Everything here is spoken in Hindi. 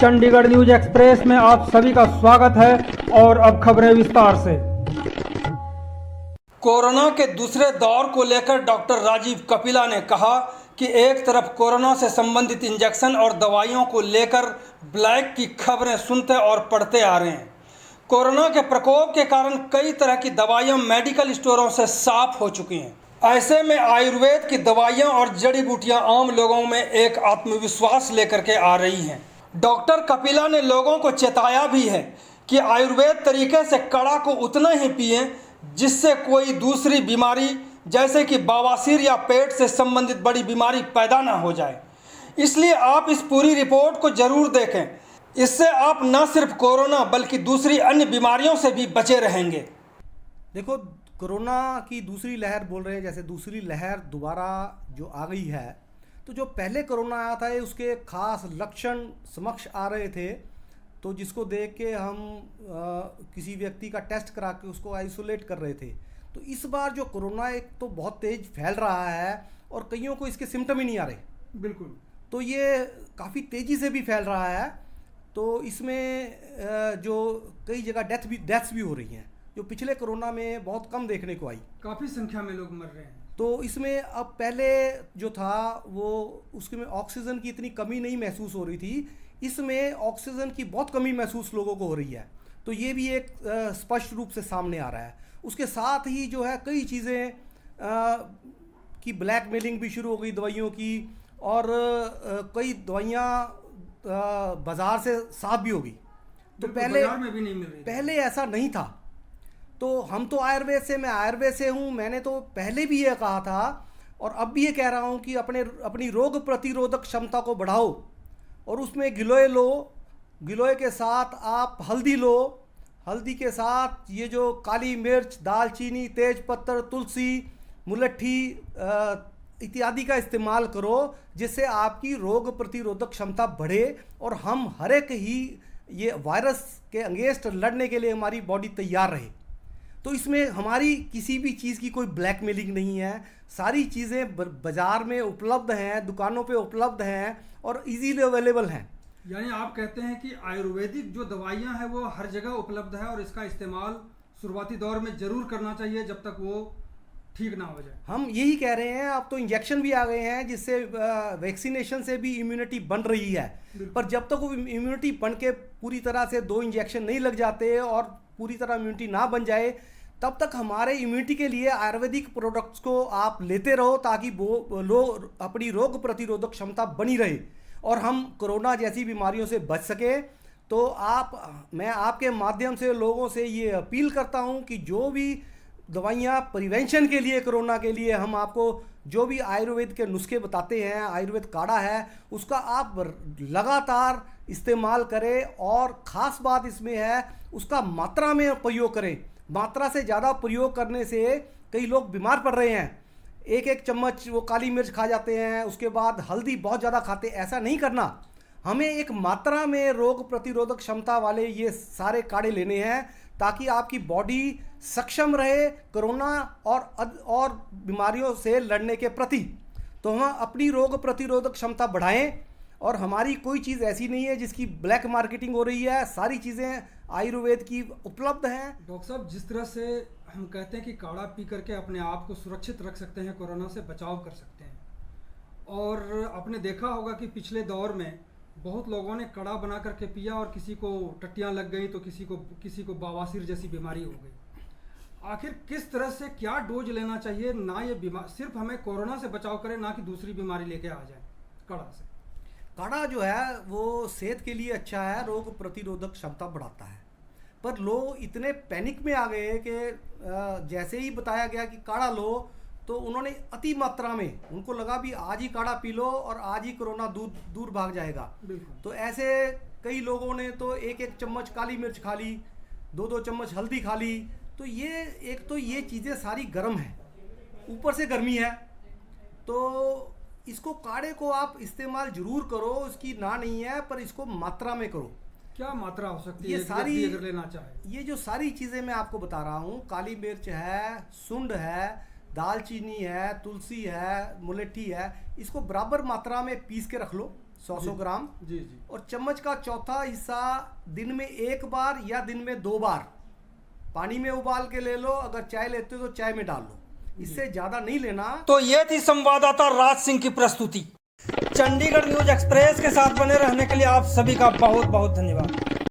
चंडीगढ़ न्यूज एक्सप्रेस में आप सभी का स्वागत है और अब खबरें विस्तार से। कोरोना के दूसरे दौर को लेकर डॉक्टर राजीव कपिला ने कहा कि एक तरफ कोरोना से संबंधित इंजेक्शन और दवाइयों को लेकर ब्लैक की खबरें सुनते और पढ़ते आ रहे हैं। कोरोना के प्रकोप के कारण कई तरह की दवाइयां मेडिकल स्टोरों से साफ हो चुकी हैं। ऐसे में आयुर्वेद की दवाइयां और जड़ी बूटियां आम लोगों में एक आत्मविश्वास लेकर के आ रही हैं। डॉक्टर कपिला ने लोगों को चेताया भी है कि आयुर्वेद तरीके से काढ़ा को उतना ही पिएं जिससे कोई दूसरी बीमारी जैसे कि बवासीर या पेट से संबंधित बड़ी बीमारी पैदा ना हो जाए। इसलिए आप इस पूरी रिपोर्ट को जरूर देखें। इससे आप न सिर्फ कोरोना बल्कि दूसरी अन्य बीमारियों से भी बचे रहेंगे। देखो, कोरोना की दूसरी लहर बोल रहे हैं, जैसे दूसरी लहर दोबारा जो आ गई है, तो जो पहले कोरोना आया था उसके खास लक्षण समक्ष आ रहे थे, तो जिसको देख के हम किसी व्यक्ति का टेस्ट करा के उसको आइसोलेट कर रहे थे। तो इस बार जो कोरोना एक तो बहुत तेज फैल रहा है और कईयों को इसके सिम्टम ही नहीं आ रहे। बिल्कुल। तो ये काफ़ी तेज़ी से भी फैल रहा है। तो इसमें जो कई जगह डेथ्स भी हो रही हैं, जो पिछले कोरोना में बहुत कम देखने को आई। काफ़ी संख्या में लोग मर रहे हैं। तो इसमें अब पहले जो था वो उसमें ऑक्सीजन की इतनी कमी नहीं महसूस हो रही थी, इसमें ऑक्सीजन की बहुत कमी महसूस लोगों को हो रही है। तो ये भी एक स्पष्ट रूप से सामने आ रहा है। उसके साथ ही जो है कई चीज़ें की ब्लैकमेलिंग भी शुरू हो गई दवाइयों की, और कई दवाइयाँ बाज़ार से साफ भी हो गई। तो बाजार में भी नहीं मिल रही। पहले ऐसा नहीं था। तो हम तो मैं आयुर्वेद से हूँ, मैंने तो पहले भी ये कहा था और अब भी ये कह रहा हूँ कि अपनी रोग प्रतिरोधक क्षमता को बढ़ाओ, और उसमें गिलोय लो, गिलोय के साथ आप हल्दी लो, हल्दी के साथ ये जो काली मिर्च, दालचीनी, तेज पत्तर, तुलसी, मुलट्ठी इत्यादि का इस्तेमाल करो, जिससे आपकी रोग प्रतिरोधक क्षमता बढ़े और हम हर एक ही ये वायरस के अगेंस्ट लड़ने के लिए हमारी बॉडी तैयार रहे। तो इसमें हमारी किसी भी चीज़ की कोई ब्लैकमेलिंग नहीं है। सारी चीज़ें बाज़ार में उपलब्ध हैं, दुकानों पे उपलब्ध हैं और इजीली अवेलेबल हैं। यानी आप कहते हैं कि आयुर्वेदिक जो दवाइयां हैं वो हर जगह उपलब्ध है और इसका इस्तेमाल शुरुआती दौर में ज़रूर करना चाहिए जब तक वो ठीक ना हो जाए। हम यही कह रहे हैं। अब तो इंजेक्शन भी आ गए हैं जिससे वैक्सीनेशन से भी इम्यूनिटी बन रही है, पर जब तक वो इम्यूनिटी बन के पूरी तरह से 2 इंजेक्शन नहीं लग जाते और पूरी तरह इम्यूनिटी ना बन जाए, तब तक हमारे इम्यूनिटी के लिए आयुर्वेदिक प्रोडक्ट्स को आप लेते रहो, ताकि वो अपनी रोग प्रतिरोधक क्षमता बनी रहे और हम कोरोना जैसी बीमारियों से बच सके। तो मैं आपके माध्यम से लोगों से ये अपील करता हूँ कि जो भी दवाइयाँ प्रिवेंशन के लिए, कोरोना के लिए, हम आपको जो भी आयुर्वेद के नुस्खे बताते हैं, आयुर्वेद काढ़ा है, उसका आप लगातार इस्तेमाल करें। और ख़ास बात इसमें है उसका मात्रा में प्रयोग करें। मात्रा से ज़्यादा प्रयोग करने से कई लोग बीमार पड़ रहे हैं। एक चम्मच वो काली मिर्च खा जाते हैं, उसके बाद हल्दी बहुत ज़्यादा खाते हैं। ऐसा नहीं करना। हमें एक मात्रा में रोग प्रतिरोधक क्षमता वाले ये सारे काढ़े लेने हैं, ताकि आपकी बॉडी सक्षम रहे कोरोना और बीमारियों से लड़ने के प्रति। तो हम अपनी रोग प्रतिरोधक क्षमता बढ़ाएं, और हमारी कोई चीज़ ऐसी नहीं है जिसकी ब्लैक मार्केटिंग हो रही है। सारी चीज़ें आयुर्वेद की उपलब्ध हैं। डॉक्टर साहब, जिस तरह से हम कहते हैं कि काढ़ा पी करके अपने आप को सुरक्षित रख सकते हैं, कोरोना से बचाव कर सकते हैं, और आपने देखा होगा कि पिछले दौर में बहुत लोगों ने काढ़ा बना करके पिया और किसी को टट्टियाँ लग गई तो किसी को बवासीर जैसी बीमारी हो गई। आखिर किस तरह से क्या डोज लेना चाहिए, ना ये बीमार सिर्फ हमें कोरोना से बचाव करे, ना कि दूसरी बीमारी लेके आ जाए काढ़ा से। काढ़ा जो है वो सेहत के लिए अच्छा है, रोग प्रतिरोधक क्षमता बढ़ाता है। पर लोग इतने पैनिक में आ गए कि जैसे ही बताया गया कि काढ़ा लो, तो उन्होंने अति मात्रा में, उनको लगा भी आज ही काढ़ा पी लो और आज ही कोरोना दूर भाग जाएगा। तो ऐसे कई लोगों ने तो एक चम्मच काली मिर्च खा ली, 2 चम्मच हल्दी खा ली। तो ये चीज़ें सारी गर्म है, ऊपर से गर्मी है। तो इसको काढ़े को आप इस्तेमाल जरूर करो, इसकी ना नहीं है, पर इसको मात्रा में करो। क्या मात्रा हो सकती है ये सारी, अगर लेना चाहे? ये जो सारी चीज़ें मैं आपको बता रहा हूँ, काली मिर्च है, सुंड है, दालचीनी है, तुलसी है, मुलट्ठी है, इसको बराबर मात्रा में पीस के रख लो। 100 ग्राम। जी जी। और चम्मच का चौथा हिस्सा दिन में 1 बार या दिन में 2 बार पानी में उबाल के ले लो, अगर चाय लेते हो तो चाय में डाल लो, इससे ज़्यादा नहीं लेना। तो ये थी संवाददाता राज सिंह की प्रस्तुति। चंडीगढ़ न्यूज एक्सप्रेस के साथ बने रहने के लिए आप सभी का बहुत बहुत धन्यवाद।